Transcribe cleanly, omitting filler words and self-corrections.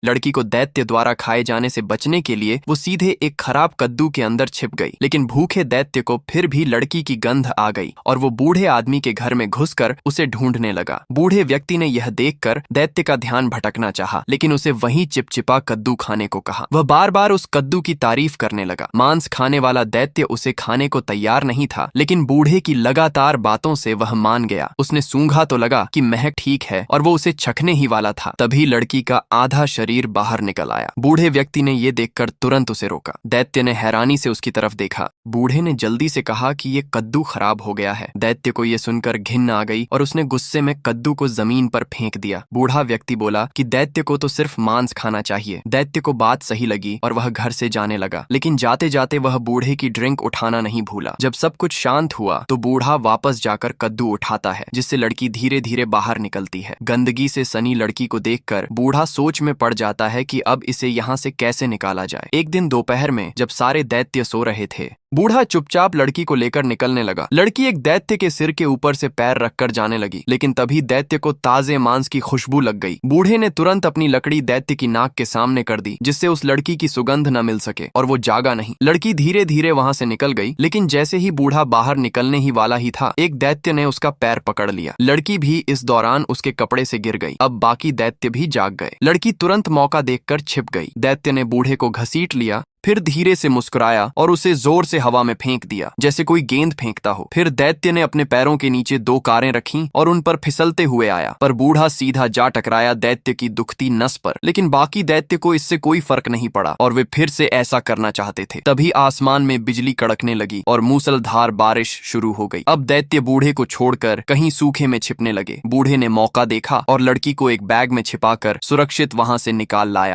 लड़की को दैत्य द्वारा खाए जाने से बचने के लिए वो सीधे एक खराब कद्दू के अंदर छिप गई। लेकिन भूखे दैत्य को फिर भी लड़की की गंध आ गई और वो बूढ़े आदमी के घर में घुसकर उसे ढूंढने लगा। बूढ़े व्यक्ति ने यह देखकर दैत्य का ध्यान भटकना चाहा, लेकिन उसे वहीं चिपचिपा कद्दू खाने को कहा। वह बार बार उस कद्दू की तारीफ करने लगा। मांस खाने वाला दैत्य उसे खाने को तैयार नहीं था, लेकिन बूढ़े की लगातार बातों से वह मान गया। उसने सूंघा तो लगा कि महक ठीक है और वो उसे चखने ही वाला था। तभी लड़की का आधा शरीर बाहर निकल आया। बूढ़े व्यक्ति ने ये देखकर तुरंत उसे रोका। दैत्य ने हैरानी से उसकी तरफ देखा। बूढ़े ने जल्दी से कहा कि ये कद्दू खराब हो गया है। दैत्य को ये सुनकर घिन आ गई और उसने गुस्से में कद्दू को जमीन पर फेंक दिया। बूढ़ा व्यक्ति बोला कि दैत्य को तो सिर्फ मांस खाना चाहिए। दैत्य को बात सही लगी और वह घर से जाने लगा, लेकिन जाते जाते वह बूढ़े की ड्रिंक उठाना नहीं भूला। जब सब कुछ शांत हुआ तो बूढ़ा वापस जाकर कद्दू उठाता है, जिससे लड़की धीरे धीरे बाहर निकलती है। गंदगी से सनी लड़की को देखकर बूढ़ा सोच में पड़ जाता है कि अब इसे यहाँ से कैसे निकाला जाए। एक दिन दोपहर में जब सारे दैत्य सो रहे थे, बूढ़ा चुपचाप लड़की को लेकर निकलने लगा। लड़की एक दैत्य के सिर के ऊपर से पैर रखकर जाने लगी, लेकिन तभी दैत्य को ताजे मांस की खुशबू लग गई। बूढ़े ने तुरंत अपनी लकड़ी दैत्य की नाक के सामने कर दी, जिससे उस लड़की की सुगंध न मिल सके और वो जागा नहीं। लड़की धीरे धीरे वहां से निकल गई, लेकिन जैसे ही बूढ़ा बाहर निकलने ही वाला ही था, एक दैत्य ने उसका पैर पकड़ लिया। लड़की भी इस दौरान उसके कपड़े से गिर गई। अब बाकी दैत्य भी जाग गए। लड़की तुरंत मौका देखकर छिप गई। दैत्य ने बूढ़े को घसीट लिया, फिर धीरे से मुस्कुराया और उसे जोर से हवा में फेंक दिया, जैसे कोई गेंद फेंकता हो। फिर दैत्य ने अपने पैरों के नीचे 2 कारें रखीं और उन पर फिसलते हुए आया, पर बूढ़ा सीधा जा टकराया दैत्य की दुखती नस पर। लेकिन बाकी दैत्य को इससे कोई फर्क नहीं पड़ा और वे फिर से ऐसा करना चाहते थे। तभी आसमान में बिजली कड़कने लगी और मूसलधार बारिश शुरू हो गई। अब दैत्य बूढ़े को छोड़कर कहीं सूखे में छिपने लगे। बूढ़े ने मौका देखा और लड़की को एक बैग में छिपाकर सुरक्षित वहां से निकाल लाया।